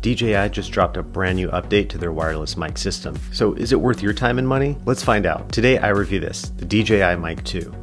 DJI just dropped a brand new update to their wireless mic system. So is it worth your time and money? Let's find out. Today I review this, the DJI Mic 2.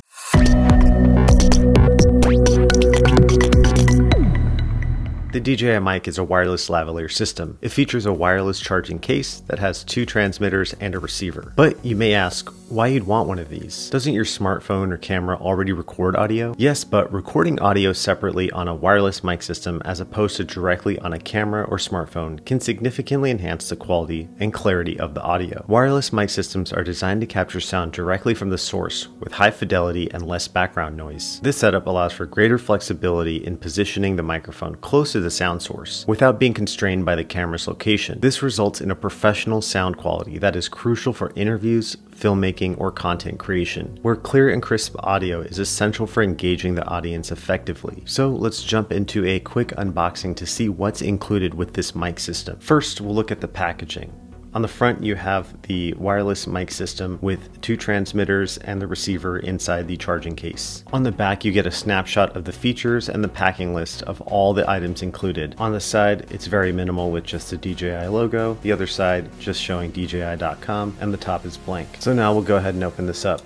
The DJI Mic is a wireless lavalier system. It features a wireless charging case that has 2 transmitters and a receiver. But you may ask why you'd want one of these. Doesn't your smartphone or camera already record audio? Yes, but recording audio separately on a wireless mic system as opposed to directly on a camera or smartphone can significantly enhance the quality and clarity of the audio. Wireless mic systems are designed to capture sound directly from the source with high fidelity and less background noise. This setup allows for greater flexibility in positioning the microphone close to the sound source without being constrained by the camera's location. This results in a professional sound quality that is crucial for interviews, filmmaking, or content creation, where clear and crisp audio is essential for engaging the audience effectively. So let's jump into a quick unboxing to see what's included with this mic system. First, we'll look at the packaging. On the front, you have the wireless mic system with 2 transmitters and the receiver inside the charging case. On the back, you get a snapshot of the features and the packing list of all the items included. On the side, it's very minimal with just the DJI logo. The other side, just showing DJI.com, and the top is blank. So now we'll go ahead and open this up.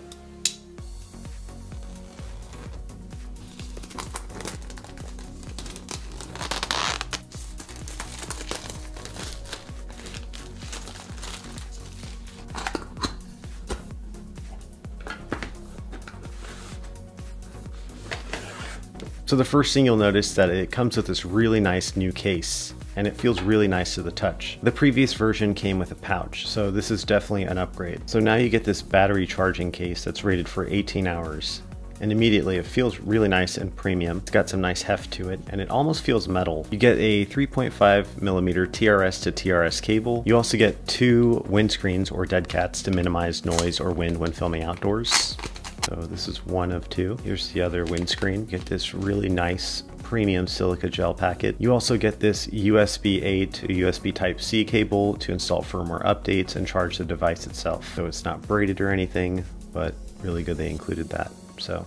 So the first thing you'll notice that it comes with this really nice new case, and it feels really nice to the touch. The previous version came with a pouch, so this is definitely an upgrade. So now you get this battery charging case that's rated for 18 hours. And immediately it feels really nice and premium. It's got some nice heft to it, and it almost feels metal. You get a 3.5mm TRS to TRS cable. You also get 2 windscreens or dead cats to minimize noise or wind when filming outdoors. So this is one of 2. Here's the other windscreen. You get this really nice premium silica gel packet. You also get this USB-A to USB Type-C cable to install firmware updates and charge the device itself. So it's not braided or anything, but really good they included that.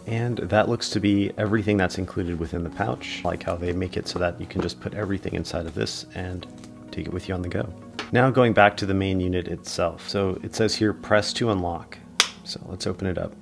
And that looks to be everything that's included within the pouch. I like how they make it so that you can just put everything inside of this and take it with you on the go. Now going back to the main unit itself. So it says here, press to unlock. So let's open it up.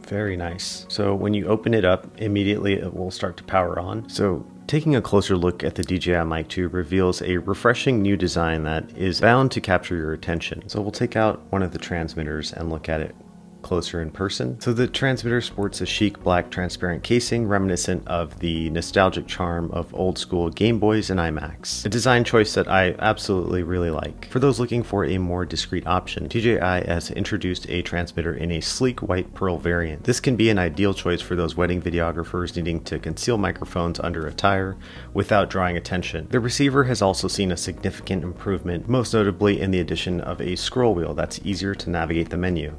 Very nice. So when you open it up, immediately it will start to power on. So taking a closer look at the DJI Mic 2 reveals a refreshing new design that is bound to capture your attention. So we'll take out one of the transmitters and look at it closer in person. So the transmitter sports a chic black transparent casing reminiscent of the nostalgic charm of old school Game Boys and iMacs. A design choice that I absolutely really like. For those looking for a more discreet option, DJI has introduced a transmitter in a sleek white pearl variant. This can be an ideal choice for those wedding videographers needing to conceal microphones under a tire without drawing attention. The receiver has also seen a significant improvement, most notably in the addition of a scroll wheel that's easier to navigate the menu.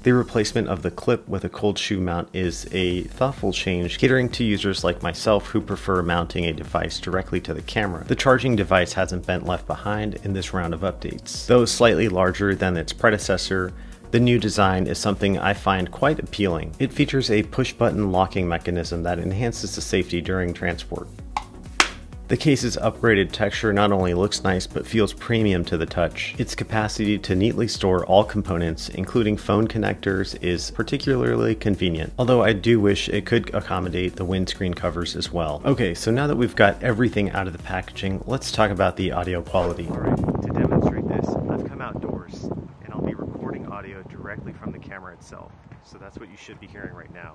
The replacement of the clip with a cold shoe mount is a thoughtful change, catering to users like myself who prefer mounting a device directly to the camera. The charging device hasn't been left behind in this round of updates. Though slightly larger than its predecessor, the new design is something I find quite appealing. It features a push-button locking mechanism that enhances the safety during transport. The case's upgraded texture not only looks nice but feels premium to the touch. Its capacity to neatly store all components, including phone connectors, is particularly convenient, although I do wish it could accommodate the windscreen covers as well. Okay, so now that we've got everything out of the packaging, let's talk about the audio quality. Alright, to demonstrate this, I've come outdoors and I'll be recording audio directly from the camera itself. So that's what you should be hearing right now.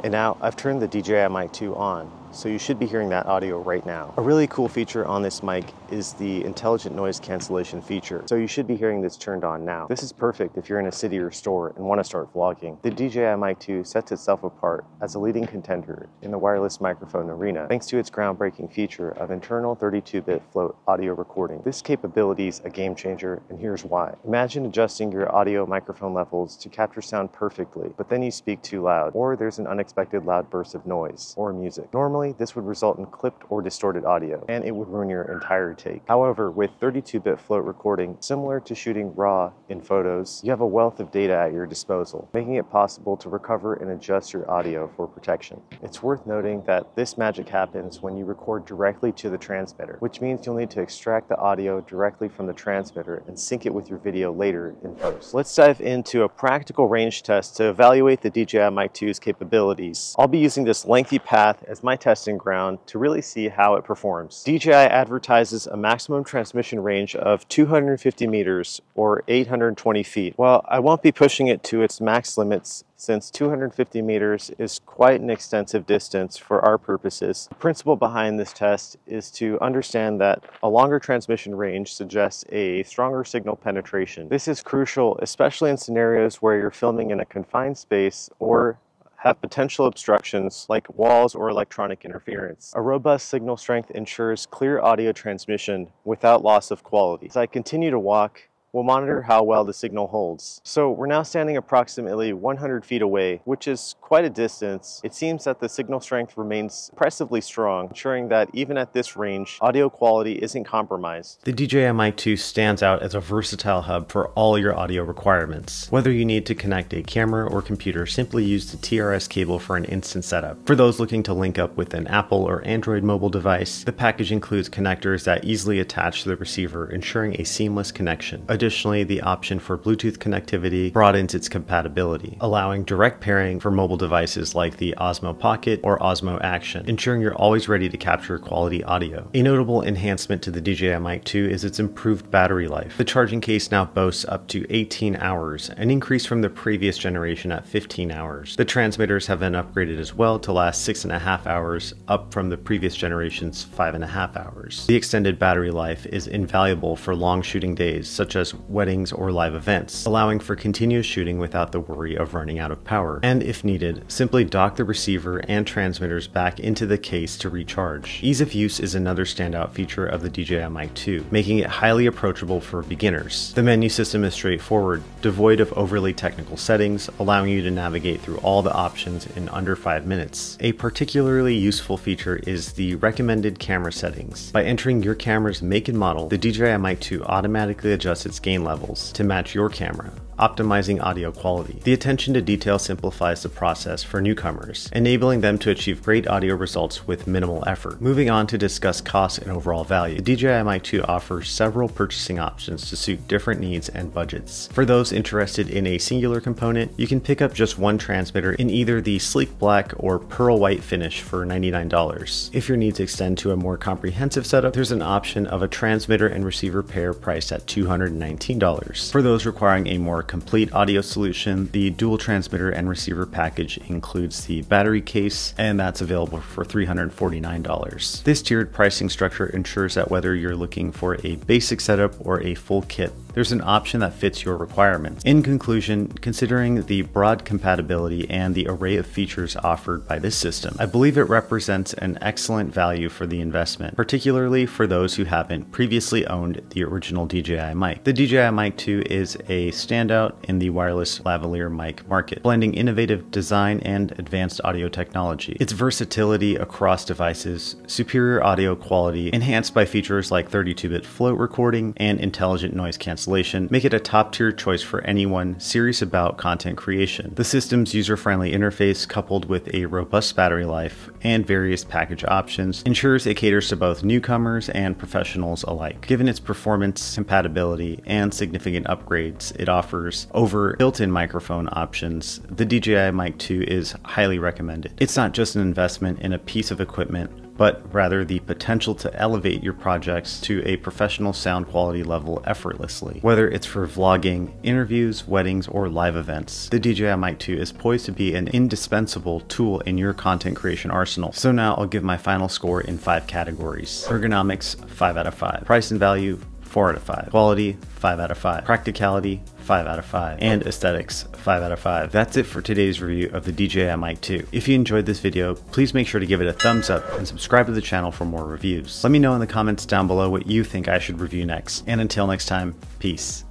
And now I've turned the DJI Mic 2 on, so you should be hearing that audio right now. A really cool feature on this mic is the intelligent noise cancellation feature, so you should be hearing this turned on now. This is perfect if you're in a city or store and want to start vlogging. The DJI Mic 2 sets itself apart as a leading contender in the wireless microphone arena thanks to its groundbreaking feature of internal 32-bit float audio recording. This capability is a game changer, and here's why. Imagine adjusting your audio microphone levels to capture sound perfectly, but then you speak too loud, or there's an unexpected loud bursts of noise or music. Normally, this would result in clipped or distorted audio, and it would ruin your entire take. However, with 32-bit float recording, similar to shooting RAW in photos, you have a wealth of data at your disposal, making it possible to recover and adjust your audio for protection. It's worth noting that this magic happens when you record directly to the transmitter, which means you'll need to extract the audio directly from the transmitter and sync it with your video later in post. Let's dive into a practical range test to evaluate the DJI Mic 2's capabilities. I'll be using this lengthy path as my testing ground to really see how it performs. DJI advertises a maximum transmission range of 250 meters or 820 feet. Well, I won't be pushing it to its max limits since 250 meters is quite an extensive distance for our purposes. The principle behind this test is to understand that a longer transmission range suggests a stronger signal penetration. This is crucial, especially in scenarios where you're filming in a confined space or have potential obstructions like walls or electronic interference. A robust signal strength ensures clear audio transmission without loss of quality. As I continue to walk, we'll monitor how well the signal holds. So we're now standing approximately 100 feet away, which is quite a distance. It seems that the signal strength remains impressively strong, ensuring that even at this range, audio quality isn't compromised. The DJI Mic 2 stands out as a versatile hub for all your audio requirements. Whether you need to connect a camera or computer, simply use the TRS cable for an instant setup. For those looking to link up with an Apple or Android mobile device, the package includes connectors that easily attach to the receiver, ensuring a seamless connection. Additionally, the option for Bluetooth connectivity broadens its compatibility, allowing direct pairing for mobile devices like the Osmo Pocket or Osmo Action, ensuring you're always ready to capture quality audio. A notable enhancement to the DJI Mic 2 is its improved battery life. The charging case now boasts up to 18 hours, an increase from the previous generation at 15 hours. The transmitters have been upgraded as well to last 6.5 hours, up from the previous generation's 5.5 hours. The extended battery life is invaluable for long shooting days, such as weddings or live events, allowing for continuous shooting without the worry of running out of power. And if needed, simply dock the receiver and transmitters back into the case to recharge. Ease of use is another standout feature of the DJI Mic 2, making it highly approachable for beginners. The menu system is straightforward, devoid of overly technical settings, allowing you to navigate through all the options in under 5 minutes. A particularly useful feature is the recommended camera settings. By entering your camera's make and model, the DJI Mic 2 automatically adjusts its gain levels to match your camera, optimizing audio quality. The attention to detail simplifies the process for newcomers, enabling them to achieve great audio results with minimal effort. Moving on to discuss cost and overall value, the DJI Mic 2 offers several purchasing options to suit different needs and budgets. For those interested in a singular component, you can pick up just one transmitter in either the sleek black or pearl white finish for $99. If your needs extend to a more comprehensive setup, there's an option of a transmitter and receiver pair priced at $219. For those requiring a more complete audio solution, the dual transmitter and receiver package includes the battery case, and that's available for $349. This tiered pricing structure ensures that whether you're looking for a basic setup or a full kit, there's an option that fits your requirements. In conclusion, considering the broad compatibility and the array of features offered by this system, I believe it represents an excellent value for the investment, particularly for those who haven't previously owned the original DJI Mic. The DJI Mic 2 is a standout in the wireless lavalier mic market, blending innovative design and advanced audio technology. Its versatility across devices, superior audio quality, enhanced by features like 32-bit float recording and intelligent noise cancellation, make it a top-tier choice for anyone serious about content creation. The system's user-friendly interface, coupled with a robust battery life and various package options, ensures it caters to both newcomers and professionals alike. Given its performance, compatibility, and significant upgrades it offers over built-in microphone options, the DJI Mic 2 is highly recommended. It's not just an investment in a piece of equipment, but rather the potential to elevate your projects to a professional sound quality level effortlessly. Whether it's for vlogging, interviews, weddings, or live events, the DJI Mic 2 is poised to be an indispensable tool in your content creation arsenal. So now I'll give my final score in 5 categories. Ergonomics, 5 out of 5. Price and value, 4 out of 5. Quality, 5 out of 5. Practicality, 5 out of 5. And aesthetics, 5 out of 5. That's it for today's review of the DJI Mic 2. If you enjoyed this video, please make sure to give it a thumbs up and subscribe to the channel for more reviews. Let me know in the comments down below what you think I should review next. And until next time, peace.